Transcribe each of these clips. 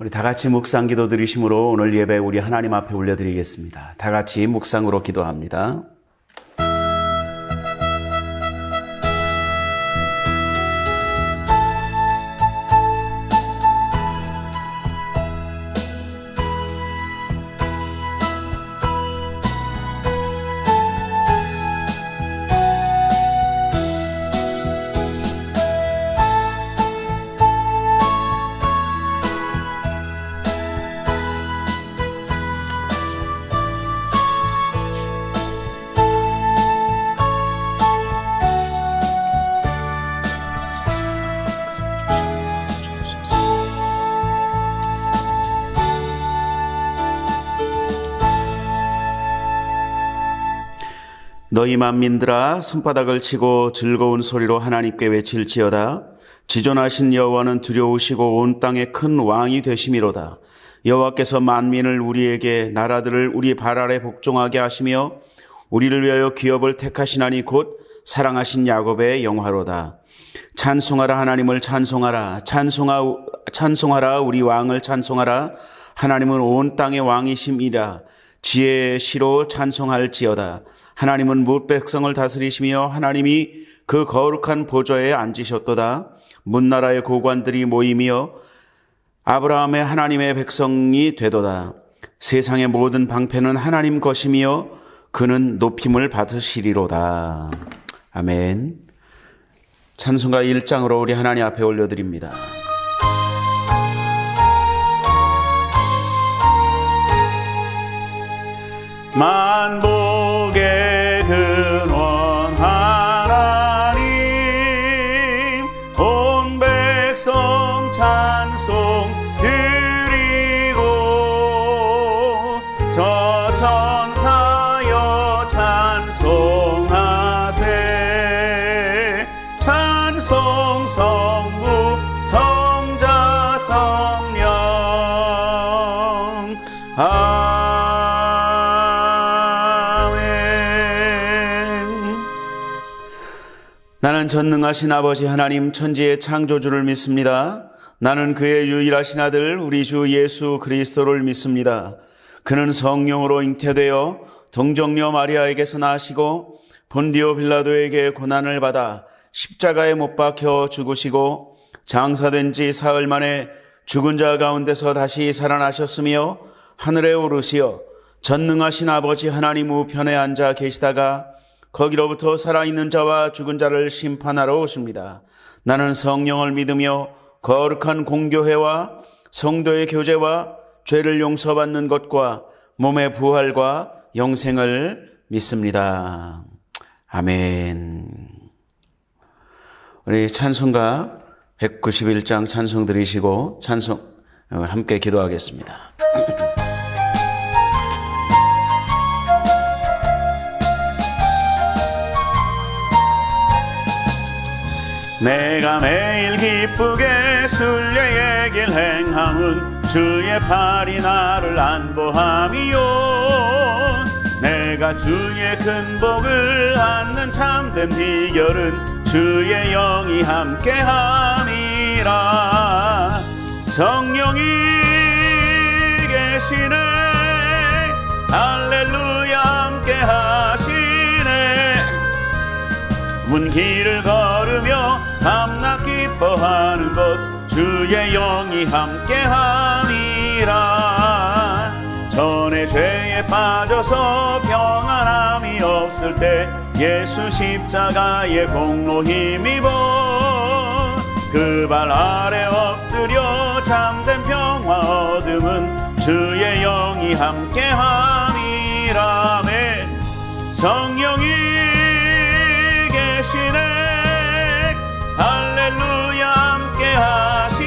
우리 다 같이 묵상 기도 드리심으로 오늘 예배 우리 하나님 앞에 올려드리겠습니다. 다 같이 묵상으로 기도합니다. 너희 만민들아 손바닥을 치고 즐거운 소리로 하나님께 외칠지어다. 지존하신 여호와는 두려우시고 온 땅의 큰 왕이 되심이로다. 여호와께서 만민을 우리에게 나라들을 우리 발 아래 복종하게 하시며 우리를 위하여 기업을 택하시나니 곧 사랑하신 야곱의 영화로다. 찬송하라 하나님을 찬송하라. 찬송하라 우리 왕을 찬송하라. 하나님은 온 땅의 왕이심이라. 지혜의 시로 찬송할지어다. 하나님은 뭇 백성을 다스리시며 하나님이 그 거룩한 보좌에 앉으셨도다. 문나라의 고관들이 모이며 아브라함의 하나님의 백성이 되도다. 세상의 모든 방패는 하나님 것이며 그는 높임을 받으시리로다. 아멘. 찬송가 1장으로 우리 하나님 앞에 올려드립니다. 만복의 근원 하나님 온 백성 찬송 드리고 저 천사여 찬송하세. 찬송 성부 성자 성령 나는 전능하신 아버지 하나님 천지의 창조주를 믿습니다. 나는 그의 유일하신 아들 우리 주 예수 그리스도를 믿습니다. 그는 성령으로 잉태되어 동정녀 마리아에게서 나시고 본디오 빌라도에게 고난을 받아 십자가에 못 박혀 죽으시고 장사된 지 사흘 만에 죽은 자 가운데서 다시 살아나셨으며 하늘에 오르시어 전능하신 아버지 하나님 우편에 앉아 계시다가 거기로부터 살아있는 자와 죽은 자를 심판하러 오십니다. 나는 성령을 믿으며 거룩한 공교회와 성도의 교제와 죄를 용서받는 것과 몸의 부활과 영생을 믿습니다. 아멘. 우리 찬송가 191장 찬송 드리시고 찬송 함께 기도하겠습니다. 내가 매일 기쁘게 순례의 길 행함은 주의 팔이 나를 안보함이요. 내가 주의 큰 복을 얻는 참된 비결은 주의 영이 함께함이라. 성령이 계시네 할렐루야 함께하시네. 문 길을 걸으며 밤낮 기뻐하는 것 주의 영이 함께함이라. 전에 죄에 빠져서 평안함이 없을 때 예수 십자가의 공로 힘입어 그 발 아래 엎드려 참된 평화 얻음은 주의 영이 함께함이라. 아멘. 성령이 계시네 할렐루야 함께하시네.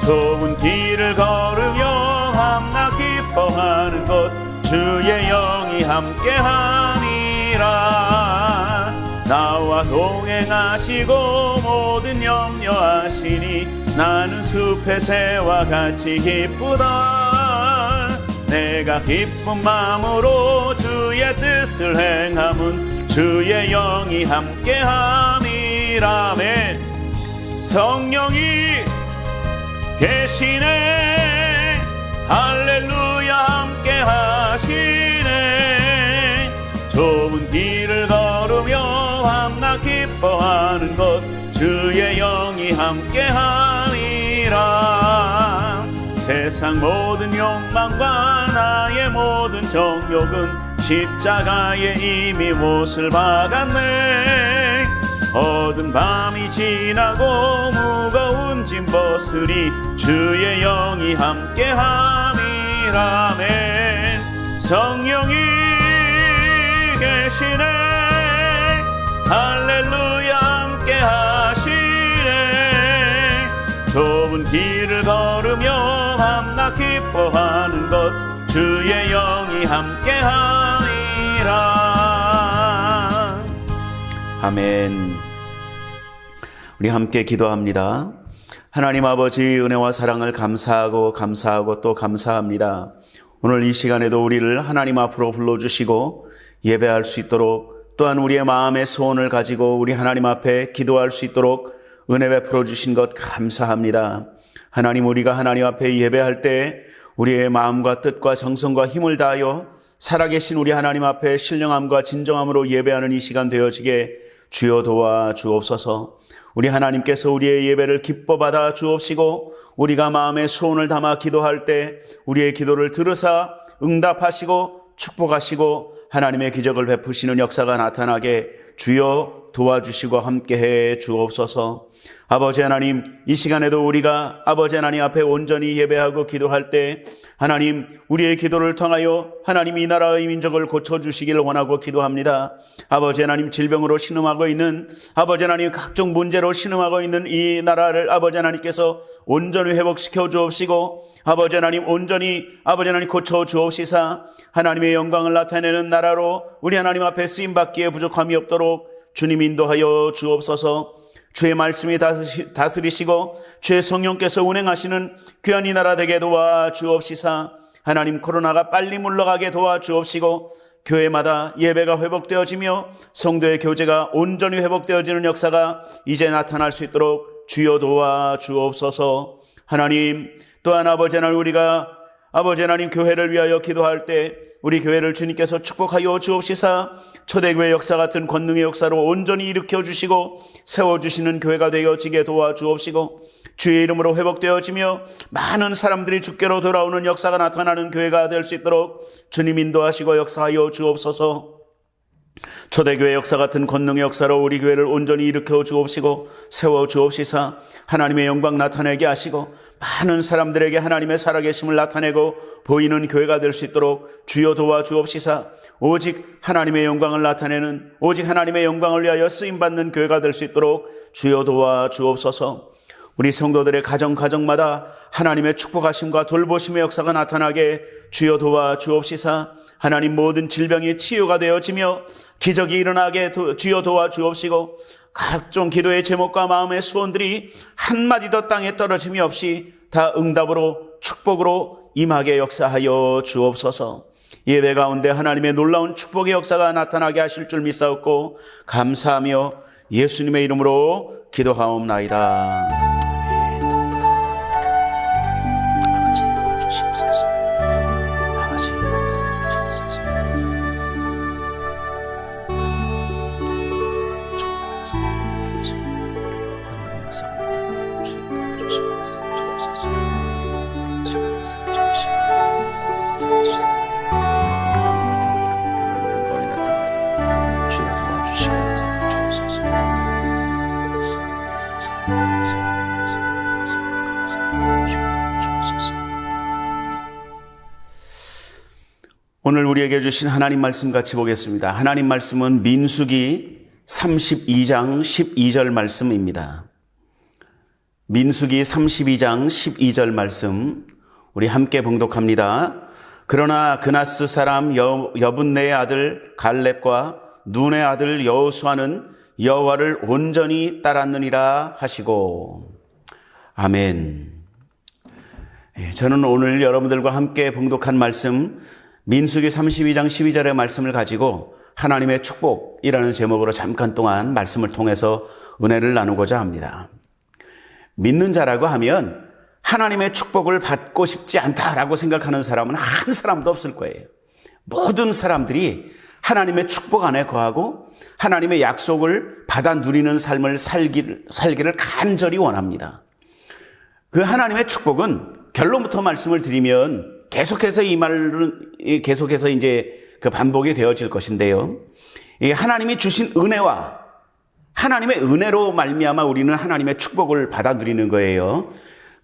좁은 길을 걸으며 밤낮 기뻐하는 것 주의 영이 함께함이라. 나와 동행하시고 모든 염려하시니 나는 숲의 새와 같이 기쁘다. 내가 기쁜 마음으로 주의 뜻을 행함은 주의 영이 함께함이라매. 성령이 계시네. 할렐루야 함께 하시네. 좁은 길을 걸으며 밤낮 기뻐하는 것 주의 영이 함께 하리라. 세상 모든 욕망과 나의 모든 정욕은 십자가에 이미 못을 박았네. 어두운 밤이 지나고 무거운 짐 벗으리 주의 영이 함께 함이라멘. 성령이 계시네. 할렐루야 함께 하시네. 좁은 길을 걸으며 밤낮 기뻐하는 것 주의 영이 함께 하리라. 아멘. 우리 함께 기도합니다. 하나님 아버지, 은혜와 사랑을 감사하고 또 감사합니다. 오늘 이 시간에도 우리를 하나님 앞으로 불러주시고 예배할 수 있도록, 또한 우리의 마음의 소원을 가지고 우리 하나님 앞에 기도할 수 있도록 은혜 베풀어 주신 것 감사합니다. 하나님, 우리가 하나님 앞에 예배할 때 우리의 마음과 뜻과 정성과 힘을 다하여 살아계신 우리 하나님 앞에 신령함과 진정함으로 예배하는 이 시간 되어지게 주여 도와 주옵소서. 우리 하나님께서 우리의 예배를 기뻐 받아 주옵시고, 우리가 마음의 소원을 담아 기도할 때 우리의 기도를 들으사 응답하시고 축복하시고 하나님의 기적을 베푸시는 역사가 나타나게 주여 도와주시고 함께해 주옵소서. 아버지 하나님, 이 시간에도 우리가 아버지 하나님 앞에 온전히 예배하고 기도할 때 하나님, 우리의 기도를 통하여 하나님 이 나라의 민족을 고쳐주시기를 원하고 기도합니다. 아버지 하나님, 질병으로 신음하고 있는, 아버지 하나님 각종 문제로 신음하고 있는 이 나라를 아버지 하나님께서 온전히 회복시켜 주옵시고, 아버지 하나님 온전히 아버지 하나님 고쳐 주옵시사 하나님의 영광을 나타내는 나라로 우리 하나님 앞에 쓰임받기에 부족함이 없도록 주님 인도하여 주옵소서. 주의 말씀이 다스리시고 주의 성령께서 운행하시는 귀한 이 나라 되게 도와주옵시사 하나님, 코로나가 빨리 물러가게 도와주옵시고 교회마다 예배가 회복되어지며 성도의 교제가 온전히 회복되어지는 역사가 이제 나타날 수 있도록 주여 도와주옵소서. 하나님, 또한 아버지 하나님, 우리가 아버지 하나님 교회를 위하여 기도할 때 우리 교회를 주님께서 축복하여 주옵시사 초대교회 역사 같은 권능의 역사로 온전히 일으켜 주시고 세워주시는 교회가 되어지게 도와주옵시고, 주의 이름으로 회복되어지며 많은 사람들이 주께로 돌아오는 역사가 나타나는 교회가 될 수 있도록 주님 인도하시고 역사하여 주옵소서. 초대교회 역사 같은 권능의 역사로 우리 교회를 온전히 일으켜 주옵시고 세워 주옵시사 하나님의 영광 나타내게 하시고 많은 사람들에게 하나님의 살아계심을 나타내고 보이는 교회가 될 수 있도록 주여 도와주옵시사 오직 하나님의 영광을 나타내는, 오직 하나님의 영광을 위하여 쓰임받는 교회가 될 수 있도록 주여 도와주옵소서. 우리 성도들의 가정마다 하나님의 축복하심과 돌보심의 역사가 나타나게 주여 도와주옵시사 하나님, 모든 질병이 치유가 되어지며 기적이 일어나게 주여 도와주옵시고 각종 기도의 제목과 마음의 소원들이 한마디도 땅에 떨어짐이 없이 다 응답으로 축복으로 임하게 역사하여 주옵소서. 예배 가운데 하나님의 놀라운 축복의 역사가 나타나게 하실 줄 믿사옵고 감사하며 예수님의 이름으로 기도하옵나이다. 오늘 우리에게 주신 하나님 말씀 같이 보겠습니다. 하나님 말씀은 민수기 32장 12절 말씀입니다. 민수기 32장 12절 말씀 우리 함께 봉독합니다. 그러나 그나스 사람 여분네의 아들 갈렙과 눈의 아들 여호수아는 여호와를 온전히 따랐느니라 하시고. 아멘. 저는 오늘 여러분들과 함께 봉독한 말씀 민수기 32장 12절의 말씀을 가지고 하나님의 축복이라는 제목으로 잠깐 동안 말씀을 통해서 은혜를 나누고자 합니다. 믿는 자라고 하면 하나님의 축복을 받고 싶지 않다라고 생각하는 사람은 한 사람도 없을 거예요. 모든 사람들이 하나님의 축복 안에 거하고 하나님의 약속을 받아 누리는 삶을 살기를 간절히 원합니다. 그 하나님의 축복은 결론부터 말씀을 드리면 계속해서 이 말은 계속해서 이제 그 반복이 되어질 것인데요. 하나님이 주신 은혜와 하나님의 은혜로 말미암아 우리는 하나님의 축복을 받아 누리는 거예요.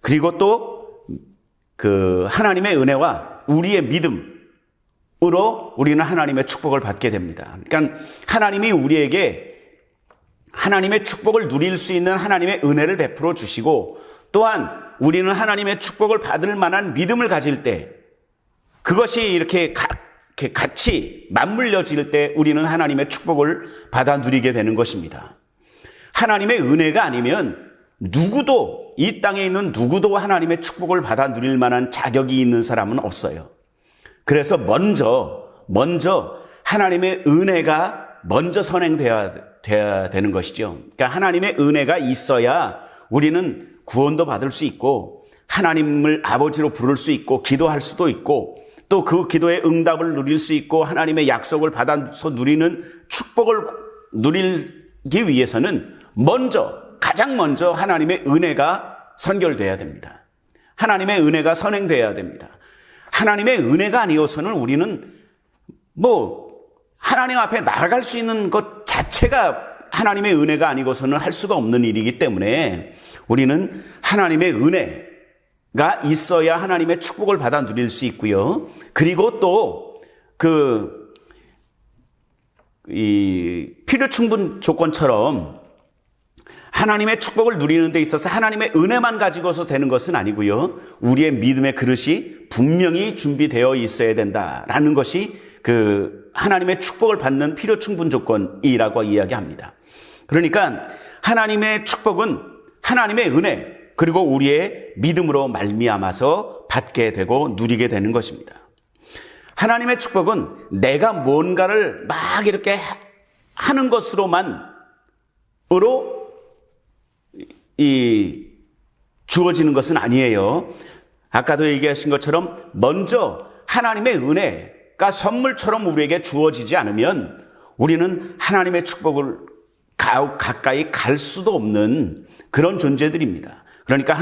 그리고 또 그 하나님의 은혜와 우리의 믿음으로 우리는 하나님의 축복을 받게 됩니다. 그러니까 하나님이 우리에게 하나님의 축복을 누릴 수 있는 하나님의 은혜를 베풀어 주시고 또한 우리는 하나님의 축복을 받을 만한 믿음을 가질 때 그것이 이렇게 같이 맞물려질 때 우리는 하나님의 축복을 받아 누리게 되는 것입니다. 하나님의 은혜가 아니면 누구도 이 땅에 있는 누구도 하나님의 축복을 받아 누릴 만한 자격이 있는 사람은 없어요. 그래서 먼저 하나님의 은혜가 먼저 선행돼야 되는 것이죠. 그러니까 하나님의 은혜가 있어야 우리는 구원도 받을 수 있고 하나님을 아버지로 부를 수 있고 기도할 수도 있고 또 그 기도의 응답을 누릴 수 있고 하나님의 약속을 받아서 누리는 축복을 누리기 위해서는 가장 먼저 하나님의 은혜가 선결돼야 됩니다. 하나님의 은혜가 선행돼야 됩니다. 하나님의 은혜가 아니어서는 우리는 하나님 앞에 나아갈 수 있는 것 자체가 하나님의 은혜가 아니고서는 할 수가 없는 일이기 때문에 우리는 하나님의 은혜가 있어야 하나님의 축복을 받아 누릴 수 있고요. 그리고 또 필요 충분 조건처럼 하나님의 축복을 누리는 데 있어서 하나님의 은혜만 가지고서 되는 것은 아니고요. 우리의 믿음의 그릇이 분명히 준비되어 있어야 된다라는 것이 하나님의 축복을 받는 필요 충분 조건이라고 이야기합니다. 그러니까 하나님의 축복은 하나님의 은혜 그리고 우리의 믿음으로 말미암아서 받게 되고 누리게 되는 것입니다. 하나님의 축복은 내가 뭔가를 막 이렇게 하는 것으로만으로 주어지는 것은 아니에요. 아까도 얘기하신 것처럼 먼저 하나님의 은혜가 선물처럼 우리에게 주어지지 않으면 우리는 하나님의 축복을 가까이 갈 수도 없는 그런 존재들입니다. 그러니까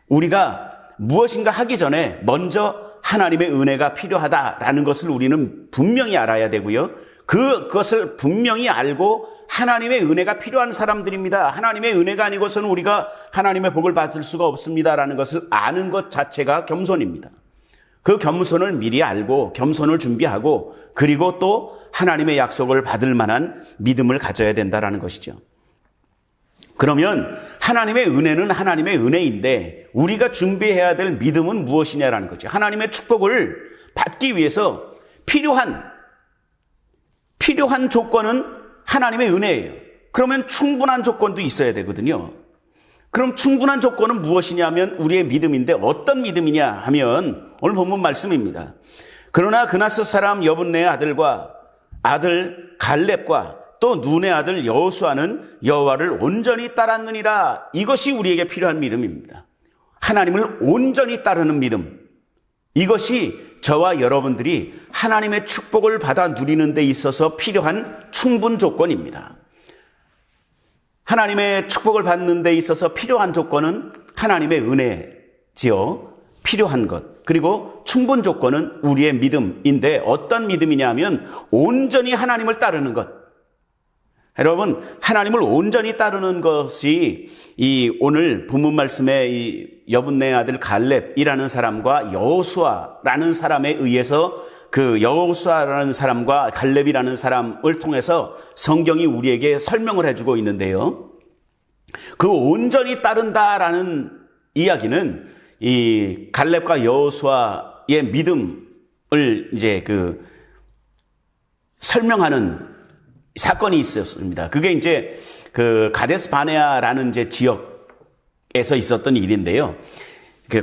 우리가 무엇인가 하기 전에 먼저 하나님의 은혜가 필요하다라는 것을 우리는 분명히 알아야 되고요. 그것을 분명히 알고 하나님의 은혜가 필요한 사람들입니다. 하나님의 은혜가 아니고서는 우리가 하나님의 복을 받을 수가 없습니다라는 것을 아는 것 자체가 겸손입니다. 그 겸손을 미리 알고 겸손을 준비하고 그리고 또 하나님의 약속을 받을 만한 믿음을 가져야 된다라는 것이죠. 그러면 하나님의 은혜는 하나님의 은혜인데 우리가 준비해야 될 믿음은 무엇이냐라는 거죠. 하나님의 축복을 받기 위해서 필요한 조건은 하나님의 은혜예요. 그러면 충분한 조건도 있어야 되거든요. 그럼 충분한 조건은 무엇이냐면 우리의 믿음인데 어떤 믿음이냐 하면 오늘 본문 말씀입니다. 그러나 그나스 사람 여분네의 아들 갈렙과 또 눈의 아들 여호수아는 여호와를 온전히 따랐느니라. 이것이 우리에게 필요한 믿음입니다. 하나님을 온전히 따르는 믿음. 이것이 저와 여러분들이 하나님의 축복을 받아 누리는 데 있어서 필요한 충분 조건입니다. 하나님의 축복을 받는 데 있어서 필요한 조건은 하나님의 은혜지요. 필요한 것. 그리고 충분 조건은 우리의 믿음인데 어떤 믿음이냐 하면 온전히 하나님을 따르는 것. 여러분, 하나님을 온전히 따르는 것이 오늘 본문 말씀에 이 여분네 아들 갈렙이라는 사람과 여호수아라는 사람에 의해서 그 여호수아라는 사람과 갈렙이라는 사람을 통해서 성경이 우리에게 설명을 해주고 있는데요. 그 온전히 따른다라는 이야기는 이 갈렙과 여호수아의 믿음을 이제 설명하는 사건이 있었습니다. 그게 이제 가데스 바네아라는 이제 지역에서 있었던 일인데요.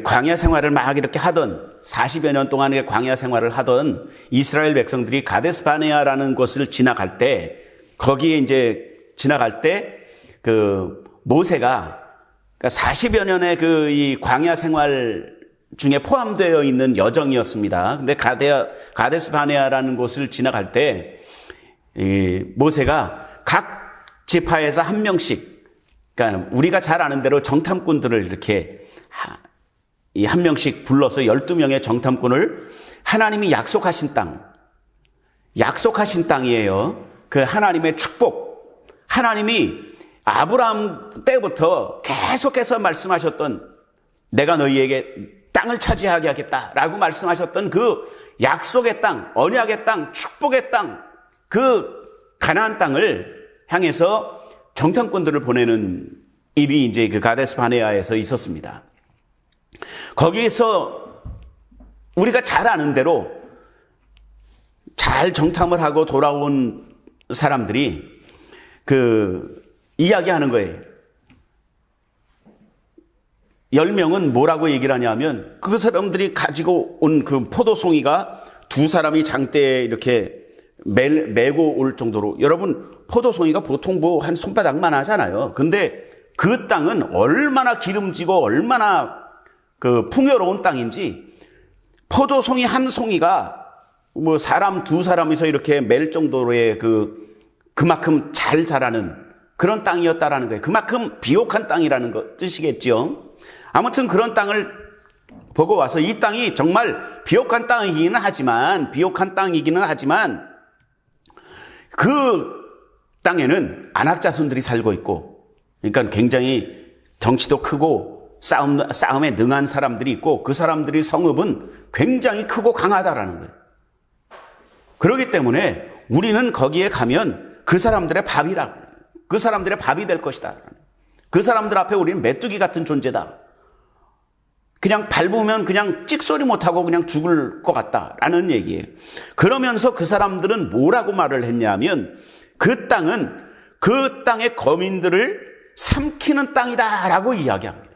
광야 생활을 막 이렇게 하던 40여 년 동안의 광야 생활을 하던 이스라엘 백성들이 가데스 바네아라는 곳을 지나갈 때 거기에 이제 지나갈 때 모세가 그러니까 40여 년의 이 광야 생활 중에 포함되어 있는 여정이었습니다. 근데 가데스 바네아라는 곳을 지나갈 때 모세가 각 지파에서 한 명씩, 그러니까 우리가 잘 아는 대로 정탐꾼들을 이렇게 한 명씩 불러서 12명의 정탐꾼을 하나님이 약속하신 땅이에요. 그 하나님의 축복, 하나님이 아브라함 때부터 계속해서 말씀하셨던, 내가 너희에게 땅을 차지하게 하겠다라고 말씀하셨던 그 약속의 땅, 언약의 땅, 축복의 땅, 그 가나안 땅을 향해서 정탐꾼들을 보내는 일이 이제 그 가데스 바네아에서 있었습니다. 거기에서 우리가 잘 아는 대로 잘 정탐을 하고 돌아온 사람들이 이야기하는 거예요. 10명은 뭐라고 얘기를 하냐면, 그 사람들이 가지고 온 그 포도송이가 두 사람이 장대에 이렇게 메고 올 정도로, 여러분 포도송이가 보통 한 손바닥만 하잖아요. 근데 그 땅은 얼마나 기름지고 얼마나 풍요로운 땅인지, 포도송이 한 송이가 사람 두 사람이서 이렇게 멜 정도로의 그만큼 잘 자라는 그런 땅이었다라는 거예요. 그만큼 비옥한 땅이라는 거 뜻이겠죠. 아무튼 그런 땅을 보고 와서 이 땅이 정말 비옥한 땅이기는 하지만 그 땅에는 안악자손들이 살고 있고, 그러니까 굉장히 덩치도 크고 싸움에 능한 사람들이 있고, 그 사람들이 성읍은 굉장히 크고 강하다라는 거예요. 그렇기 때문에 우리는 거기에 가면 그 사람들의 밥이 될 것이다. 그 사람들 앞에 우리는 메뚜기 같은 존재다. 그냥 밟으면 그냥 찍소리 못하고 그냥 죽을 것 같다라는 얘기예요. 그러면서 그 사람들은 뭐라고 말을 했냐면, 그 땅은 그 땅의 거민들을 삼키는 땅이다라고 이야기합니다.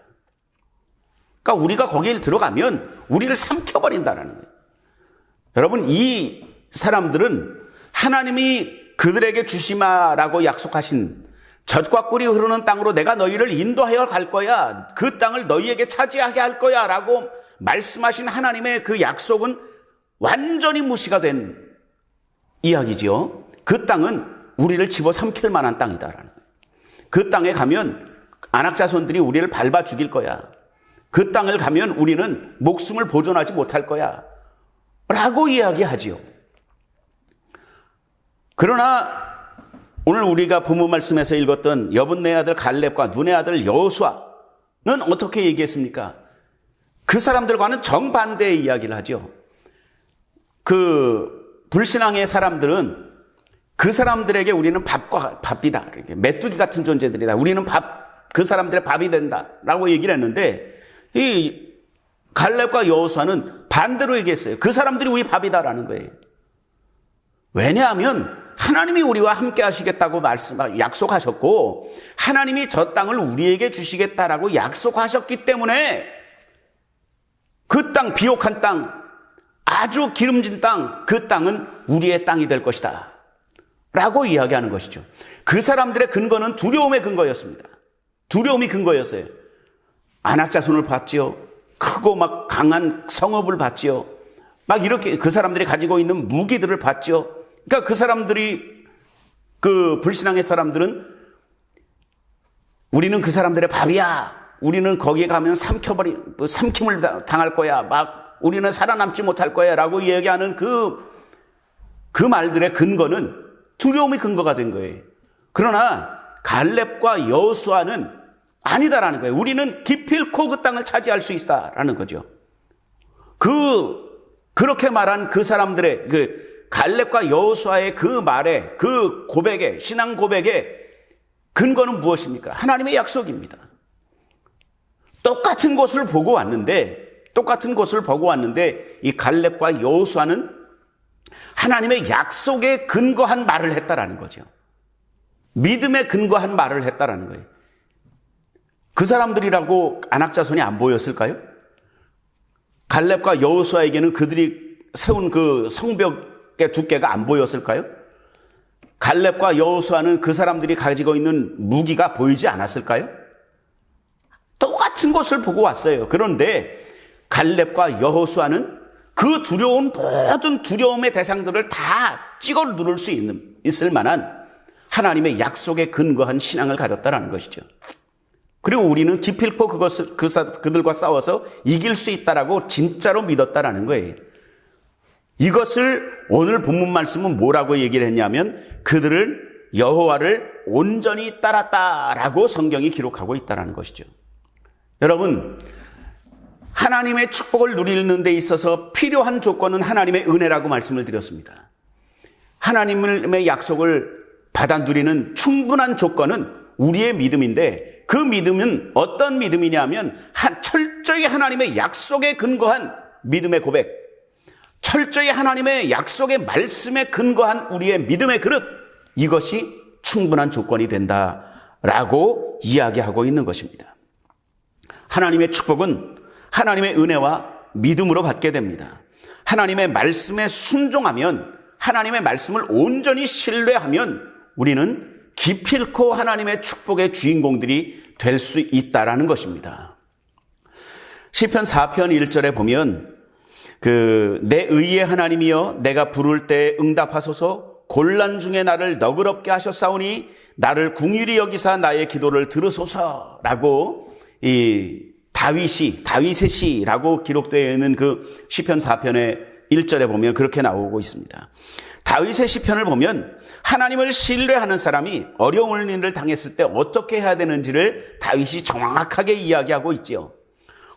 그러니까 우리가 거기에 들어가면 우리를 삼켜버린다는 거예요. 여러분, 이 사람들은 하나님이 그들에게 주시마라고 약속하신 젖과 꿀이 흐르는 땅으로 내가 너희를 인도하여 갈 거야, 그 땅을 너희에게 차지하게 할 거야 라고 말씀하신 하나님의 그 약속은 완전히 무시가 된 이야기지요. 그 땅은 우리를 집어삼킬 만한 땅이다라는 거예요. 그 땅에 가면 안악자손들이 우리를 밟아 죽일 거야. 그 땅을 가면 우리는 목숨을 보존하지 못할 거야 라고 이야기하지요. 그러나 오늘 우리가 본문 말씀에서 읽었던 여분네 아들 갈렙과 눈의 아들 여호수아는 어떻게 얘기했습니까? 그 사람들과는 정반대의 이야기를 하죠. 그 불신앙의 사람들은 그 사람들에게 우리는 밥이다, 메뚜기 같은 존재들이다, 우리는 그 사람들의 밥이 된다라고 얘기를 했는데, 이 갈렙과 여호수아는 반대로 얘기했어요. 그 사람들이 우리 밥이다라는 거예요. 왜냐하면 하나님이 우리와 함께 하시겠다고 약속하셨고, 하나님이 저 땅을 우리에게 주시겠다라고 약속하셨기 때문에 그 땅, 비옥한 땅, 아주 기름진 땅, 그 땅은 우리의 땅이 될 것이다 라고 이야기하는 것이죠. 그 사람들의 근거는 두려움의 근거였습니다. 두려움이 근거였어요. 안악자손을 봤지요. 크고 막 강한 성읍을 봤지요. 막 이렇게 그 사람들이 가지고 있는 무기들을 봤지요. 그러니까 그 사람들이, 그 불신앙의 사람들은 우리는 그 사람들의 밥이야, 우리는 거기에 가면 삼킴을 당할 거야, 막 우리는 살아남지 못할 거야 라고 얘기하는 그 말들의 근거는 두려움이 근거가 된 거예요. 그러나 갈렙과 여호수아는 아니다라는 거예요. 우리는 기필코 그 땅을 차지할 수 있다라는 거죠. 그렇게 말한 그 사람들의 갈렙과 여호수아의 그 말에, 그 고백에, 신앙 고백에 근거는 무엇입니까? 하나님의 약속입니다. 똑같은 곳을 보고 왔는데 이 갈렙과 여호수아는 하나님의 약속에 근거한 말을 했다라는 거죠. 믿음에 근거한 말을 했다라는 거예요. 그 사람들이라고 안악자손이 안 보였을까요? 갈렙과 여호수아에게는 그들이 세운 그 성벽 두께가 안 보였을까요? 갈렙과 여호수아는 그 사람들이 가지고 있는 무기가 보이지 않았을까요? 큰 것을 보고 왔어요. 그런데 갈렙과 여호수아는 그 두려운 모든 두려움의 대상들을 다 찍어 누를 수 있을 만한 하나님의 약속에 근거한 신앙을 가졌다는 것이죠. 그리고 우리는 기필코 그들과 싸워서 이길 수 있다라고 진짜로 믿었다라는 거예요. 이것을 오늘 본문 말씀은 뭐라고 얘기를 했냐면 그들을 여호와를 온전히 따랐다라고 성경이 기록하고 있다는 것이죠. 여러분, 하나님의 축복을 누리는 데 있어서 필요한 조건은 하나님의 은혜라고 말씀을 드렸습니다. 하나님의 약속을 받아 누리는 충분한 조건은 우리의 믿음인데 그 믿음은 어떤 믿음이냐면 철저히 하나님의 약속에 근거한 믿음의 고백, 철저히 하나님의 약속의 말씀에 근거한 우리의 믿음의 그릇, 이것이 충분한 조건이 된다라고 이야기하고 있는 것입니다. 하나님의 축복은 하나님의 은혜와 믿음으로 받게 됩니다. 하나님의 말씀에 순종하면, 하나님의 말씀을 온전히 신뢰하면 우리는 기필코 하나님의 축복의 주인공들이 될 수 있다라는 것입니다. 시편 4편 1절에 보면 내 의의 하나님이여 내가 부를 때 응답하소서, 곤란 중에 나를 너그럽게 하셨사오니 나를 긍휼히 여기사 나의 기도를 들으소서라고 다윗의 시라고 기록되어 있는 그 시편 4편의 1절에 보면 그렇게 나오고 있습니다. 다윗의 시편을 보면 하나님을 신뢰하는 사람이 어려운 일을 당했을 때 어떻게 해야 되는지를 다윗이 정확하게 이야기하고 있지요.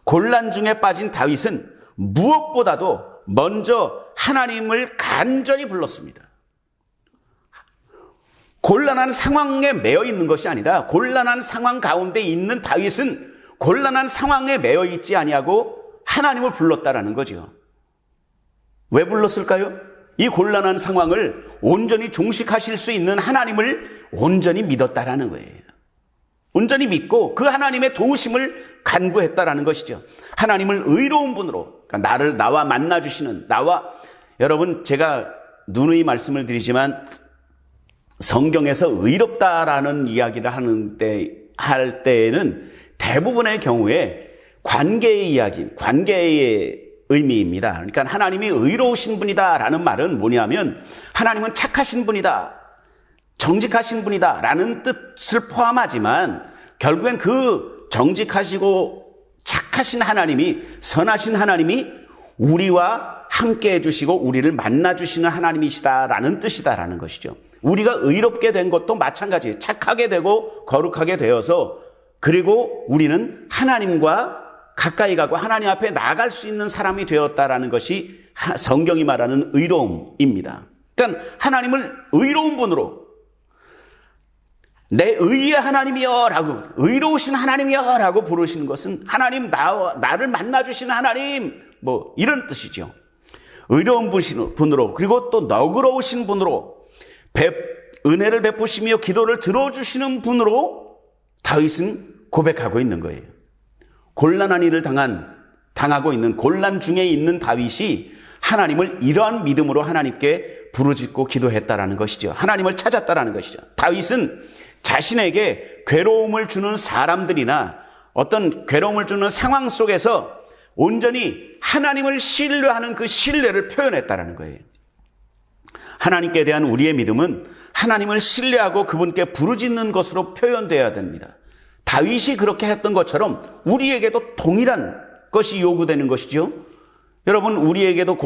곤란 중에 빠진 다윗은 무엇보다도 먼저 하나님을 간절히 불렀습니다. 곤란한 상황에 매여 있는 것이 아니라 곤란한 상황 가운데 있는 다윗은 곤란한 상황에 매여 있지 아니하고 하나님을 불렀다라는 거죠. 왜 불렀을까요? 이 곤란한 상황을 온전히 종식하실 수 있는 하나님을 온전히 믿었다라는 거예요. 온전히 믿고 그 하나님의 도우심을 간구했다라는 것이죠. 하나님을 의로운 분으로, 그러니까 나와 만나주시는, 여러분 제가 누누이 말씀을 드리지만 성경에서 의롭다라는 이야기를 할 때에는 대부분의 경우에 관계의 이야기, 관계의 의미입니다. 그러니까 하나님이 의로우신 분이다라는 말은 뭐냐면 하나님은 착하신 분이다, 정직하신 분이다 라는 뜻을 포함하지만 결국엔 그 정직하시고 착하신 하나님이, 선하신 하나님이 우리와 함께 해주시고 우리를 만나주시는 하나님이시다라는 뜻이다라는 것이죠. 우리가 의롭게 된 것도 마찬가지예요. 착하게 되고 거룩하게 되어서, 그리고 우리는 하나님과 가까이 가고 하나님 앞에 나아갈 수 있는 사람이 되었다라는 것이 성경이 말하는 의로움입니다. 그러니까 하나님을 의로운 분으로, 내 의의 하나님이여 라고, 의로우신 하나님이여 라고 부르시는 것은 하나님, 나를 만나주시는 하나님, 이런 뜻이죠. 의로운 분으로, 그리고 또 너그러우신 분으로, 은혜를 베푸시며 기도를 들어주시는 분으로 다윗은 고백하고 있는 거예요. 곤란한 일을 당하고 있는, 곤란 중에 있는 다윗이 하나님을 이러한 믿음으로 하나님께 부르짖고 기도했다라는 것이죠. 하나님을 찾았다라는 것이죠. 다윗은 자신에게 괴로움을 주는 사람들이나 어떤 괴로움을 주는 상황 속에서 온전히 하나님을 신뢰하는 그 신뢰를 표현했다라는 거예요. 하나님께 대한 우리의 믿음은 하나님을 신뢰하고 그분께 부르짖는 것으로 표현되어야 됩니다. 다윗이 그렇게 했던 것처럼 우리에게도 동일한 것이 요구되는 것이죠. 여러분, 우리에게도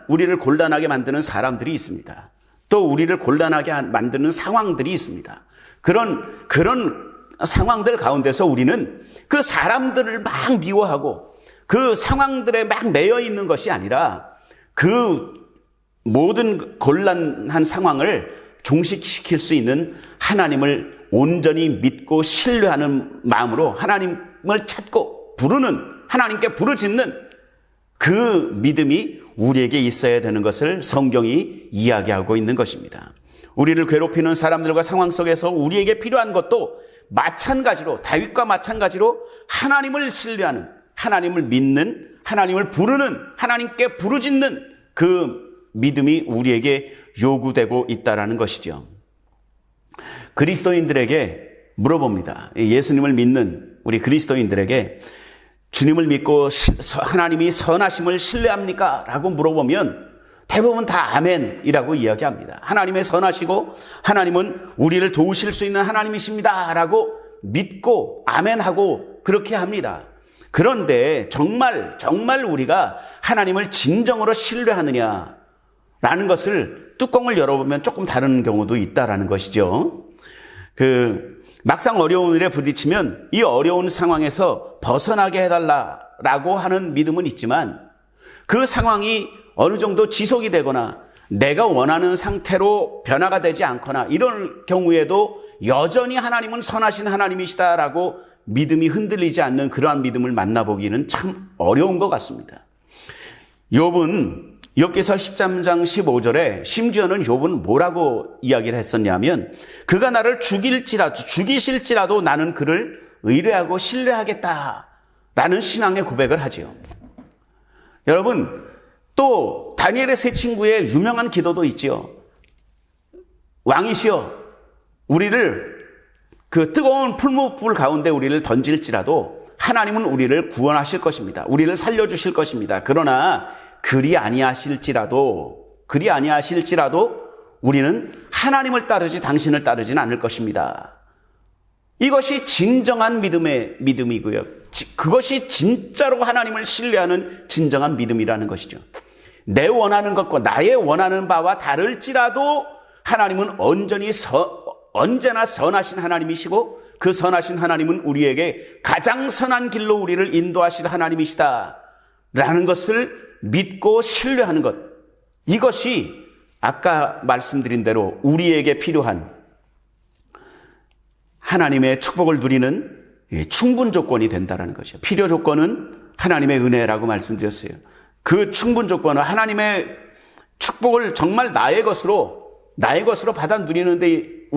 우리를 곤란하게 만드는 사람들이 있습니다. 또 우리를 곤란하게 만드는 상황들이 있습니다. 그런 상황들 가운데서 우리는 그 사람들을 막 미워하고 그 상황들에 막 매여 있는 것이 아니라 그 모든 곤란한 상황을 종식시킬 수 있는 하나님을 온전히 믿고 신뢰하는 마음으로 하나님을 찾고 하나님께 부르짖는 그 믿음이 우리에게 있어야 되는 것을 성경이 이야기하고 있는 것입니다. 우리를 괴롭히는 사람들과 상황 속에서 우리에게 필요한 것도 마찬가지로, 다윗과 마찬가지로 하나님을 신뢰하는, 하나님을 믿는, 하나님을 부르는, 하나님께 부르짖는 그 믿음이 우리에게 요구되고 있다라는 것이죠. 그리스도인들에게 물어봅니다. 예수님을 믿는 우리 그리스도인들에게 주님을 믿고 하나님이 선하심을 신뢰합니까? 라고 물어보면 대부분 다 아멘이라고 이야기합니다. 하나님의 선하시고 하나님은 우리를 도우실 수 있는 하나님이십니다 라고 믿고 아멘하고 그렇게 합니다. 그런데 정말 우리가 하나님을 진정으로 신뢰하느냐 라는 것을 뚜껑을 열어보면 조금 다른 경우도 있다라는 것이죠. 막상 어려운 일에 부딪히면 이 어려운 상황에서 벗어나게 해달라라고 하는 믿음은 있지만 그 상황이 어느 정도 지속이 되거나 내가 원하는 상태로 변화가 되지 않거나 이런 경우에도 여전히 하나님은 선하신 하나님이시다라고 믿음이 흔들리지 않는 그러한 믿음을 만나보기는 참 어려운 것 같습니다. 욥기서 13장 15절에 심지어는 욥은 뭐라고 이야기를 했었냐면 그가 나를 죽이실지라도 나는 그를 의뢰하고 신뢰하겠다라는 신앙의 고백을 하지요. 여러분, 또 다니엘의 세 친구의 유명한 기도도 있지요. 왕이시여, 우리를 그 뜨거운 풀무불 가운데 우리를 던질지라도 하나님은 우리를 구원하실 것입니다. 우리를 살려주실 것입니다. 그러나 그리 아니하실지라도 우리는 하나님을 따르지 당신을 따르지는 않을 것입니다. 이것이 진정한 믿음이고요. 그것이 진짜로 하나님을 신뢰하는 진정한 믿음이라는 것이죠. 내 원하는 것과 나의 원하는 바와 다를지라도 하나님은 언제나 선하신 하나님이시고 그 선하신 하나님은 우리에게 가장 선한 길로 우리를 인도하실 하나님이시다라는 것을 믿고 신뢰하는 것, 이것이 아까 말씀드린 대로 우리에게 필요한 하나님의 축복을 누리는 충분 조건이 된다는 것이죠. 필요 조건은 하나님의 은혜라고 말씀드렸어요. 그 충분 조건은 하나님의 축복을 정말 나의 것으로 받아 누리는데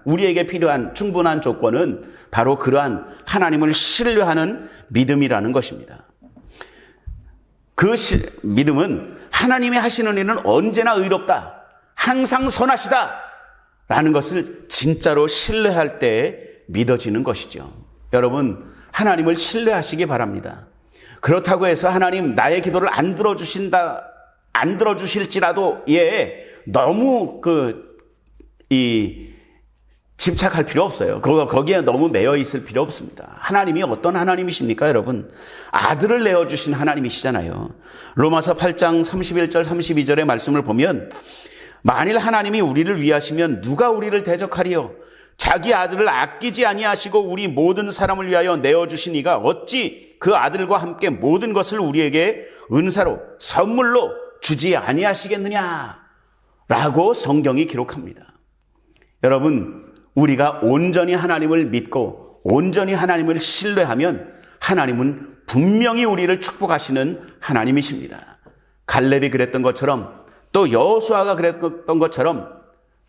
우리에게 필요한 충분한 조건은 바로 그러한 하나님을 신뢰하는 믿음이라는 것입니다. 그 믿음은 하나님이 하시는 일은 언제나 의롭다, 항상 선하시다 라는 것을 진짜로 신뢰할 때 믿어지는 것이죠. 여러분, 하나님을 신뢰하시기 바랍니다. 그렇다고 해서 하나님 나의 기도를 안 들어주실지라도 너무 집착할 필요 없어요. 거기에 너무 매여 있을 필요 없습니다. 하나님이 어떤 하나님이십니까, 여러분? 아들을 내어주신 하나님이시잖아요. 로마서 8장 31절 32절의 말씀을 보면 만일 하나님이 우리를 위하시면 누가 우리를 대적하리요? 자기 아들을 아끼지 아니하시고 우리 모든 사람을 위하여 내어주신 이가 어찌 그 아들과 함께 모든 것을 우리에게 은사로 선물로 주지 아니하시겠느냐? 라고 성경이 기록합니다. 여러분, 우리가 온전히 하나님을 믿고 온전히 하나님을 신뢰하면 하나님은 분명히 우리를 축복하시는 하나님이십니다. 갈렙이 그랬던 것처럼, 또 여호수아가 그랬던 것처럼,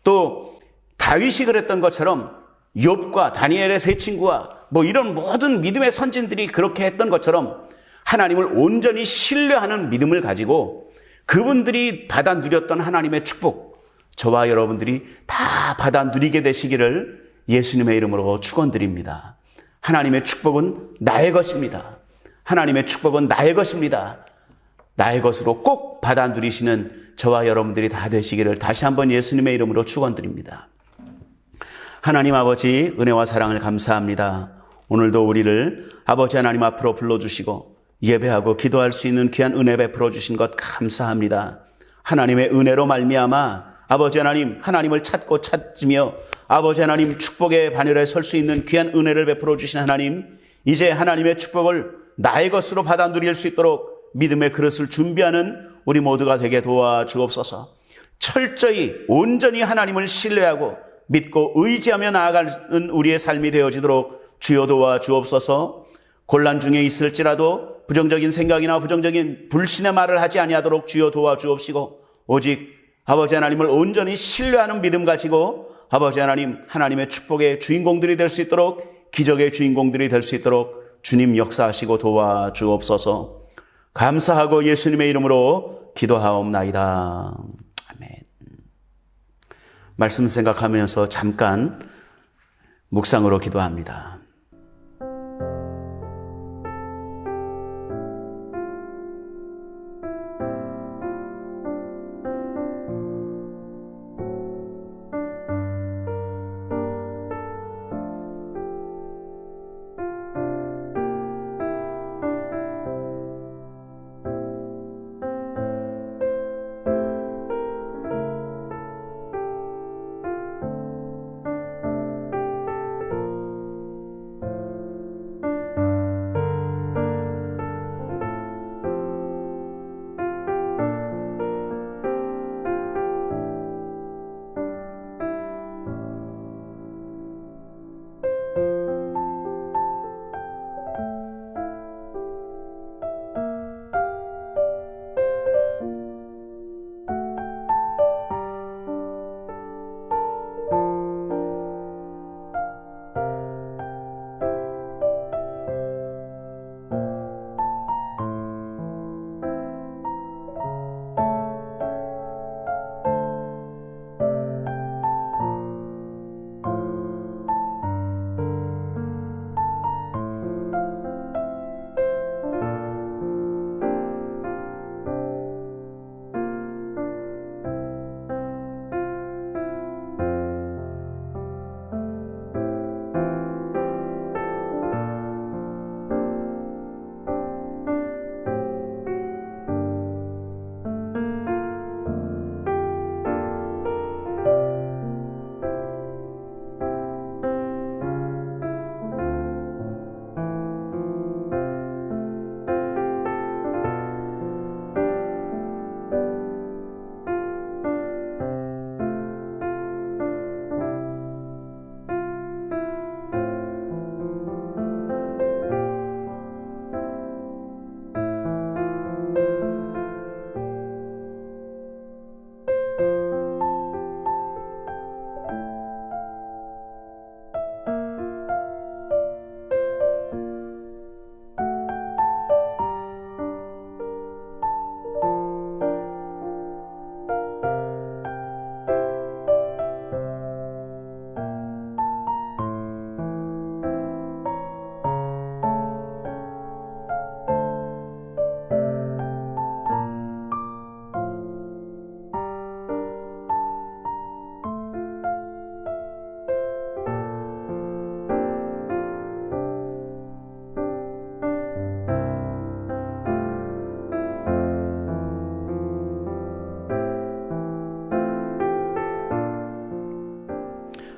또 다윗이 그랬던 것처럼, 욥과 다니엘의 세 친구와 이런 모든 믿음의 선진들이 그렇게 했던 것처럼 하나님을 온전히 신뢰하는 믿음을 가지고 그분들이 받아 누렸던 하나님의 축복, 저와 여러분들이 다 받아 누리게 되시기를 예수님의 이름으로 축원드립니다. 하나님의 축복은 나의 것입니다. 하나님의 축복은 나의 것입니다. 나의 것으로 꼭 받아 누리시는 저와 여러분들이 다 되시기를 다시 한번 예수님의 이름으로 축원드립니다. 하나님 아버지, 은혜와 사랑을 감사합니다. 오늘도 우리를 아버지 하나님 앞으로 불러주시고 예배하고 기도할 수 있는 귀한 은혜 베풀어 주신 것 감사합니다. 하나님의 은혜로 말미암아 아버지 하나님, 하나님을 찾으며 아버지 하나님 축복의 반열에 설 수 있는 귀한 은혜를 베풀어 주신 하나님, 이제 하나님의 축복을 나의 것으로 받아 누릴 수 있도록 믿음의 그릇을 준비하는 우리 모두가 되게 도와주옵소서. 철저히 온전히 하나님을 신뢰하고 믿고 의지하며 나아가는 우리의 삶이 되어지도록 주여 도와주옵소서. 곤란 중에 있을지라도 부정적인 생각이나 부정적인 불신의 말을 하지 아니하도록 주여 도와주옵시고, 오직 아버지 하나님을 온전히 신뢰하는 믿음 가지고 아버지 하나님, 하나님의 축복의 주인공들이 될 수 있도록, 기적의 주인공들이 될 수 있도록 주님 역사하시고 도와주옵소서. 감사하고 예수님의 이름으로 기도하옵나이다. 아멘. 말씀 생각하면서 잠깐 묵상으로 기도합니다.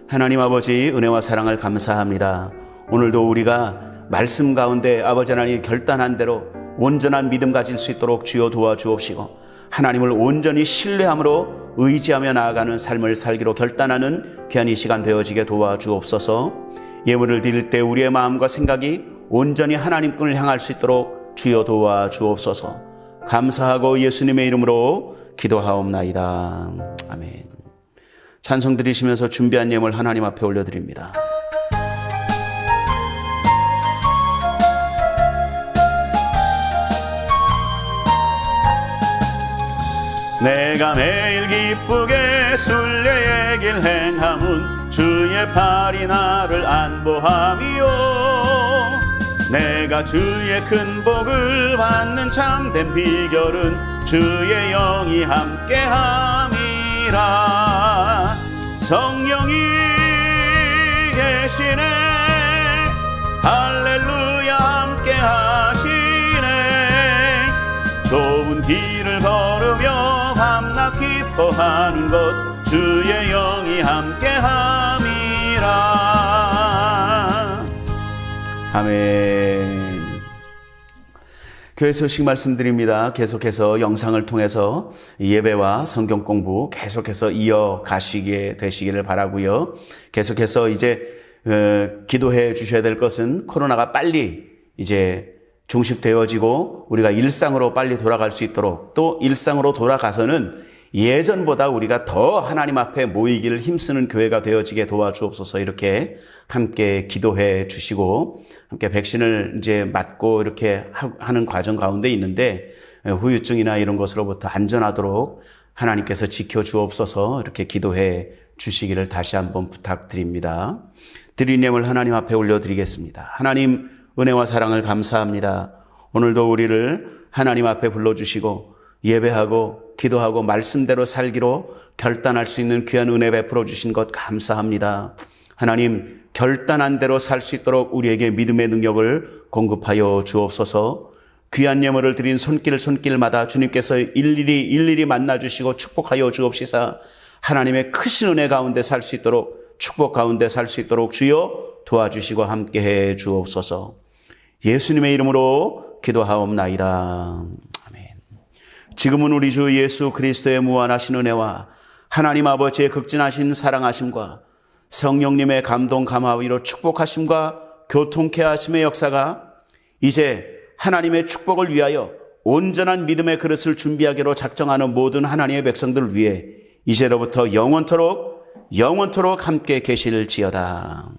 하나님 아버지, 은혜와 사랑을 감사합니다. 오늘도 우리가 말씀 가운데 아버지 하나님 결단한 대로 온전한 믿음 가질 수 있도록 주여 도와주옵시고, 하나님을 온전히 신뢰함으로 의지하며 나아가는 삶을 살기로 결단하는 귀한 이 시간 되어지게 도와주옵소서. 예물을 드릴 때 우리의 마음과 생각이 온전히 하나님께를 향할 수 있도록 주여 도와주옵소서. 감사하고 예수님의 이름으로 기도하옵나이다. 아멘. 찬송 드리시면서 준비한 예물 하나님 앞에 올려드립니다. 내가 매일 기쁘게 순례의 길 행함은 주의 팔이 나를 안보함이요, 내가 주의 큰 복을 받는 참된 비결은 주의 영이 함께함이라. 성령이 계시네, 할렐루야 함께하시네. 좁은 길을 걸으며 밤낮 기뻐하는 것 주의 영이 함께함이라. 아멘. 교회 소식 말씀드립니다. 계속해서 영상을 통해서 예배와 성경 공부 계속해서 이어가시게 되시기를 바라고요. 계속해서 이제 기도해 주셔야 될 것은 코로나가 빨리 이제 종식되어지고 우리가 일상으로 빨리 돌아갈 수 있도록, 또 일상으로 돌아가서는 예전보다 우리가 더 하나님 앞에 모이기를 힘쓰는 교회가 되어지게 도와주옵소서. 이렇게 함께 기도해 주시고, 함께 백신을 이제 맞고 이렇게 하는 과정 가운데 있는데 후유증이나 이런 것으로부터 안전하도록 하나님께서 지켜주옵소서. 이렇게 기도해 주시기를 다시 한번 부탁드립니다. 드린 예물 하나님 앞에 올려드리겠습니다. 하나님 은혜와 사랑을 감사합니다. 오늘도 우리를 하나님 앞에 불러주시고 예배하고 기도하고 말씀대로 살기로 결단할 수 있는 귀한 은혜 베풀어 주신 것 감사합니다. 하나님 결단한 대로 살 수 있도록 우리에게 믿음의 능력을 공급하여 주옵소서. 귀한 예물을 드린 손길마다 주님께서 일일이 만나주시고 축복하여 주옵시사. 하나님의 크신 은혜 가운데 살 수 있도록, 축복 가운데 살 수 있도록 주여 도와주시고 함께해 주옵소서. 예수님의 이름으로 기도하옵나이다. 아멘. 지금은 우리 주 예수 그리스도의 무한하신 은혜와 하나님 아버지의 극진하신 사랑하심과 성령님의 감동 감화위로 축복하심과 교통케 하심의 역사가 이제 하나님의 축복을 위하여 온전한 믿음의 그릇을 준비하기로 작정하는 모든 하나님의 백성들을 위해 이제로부터 영원토록 함께 계실지어다.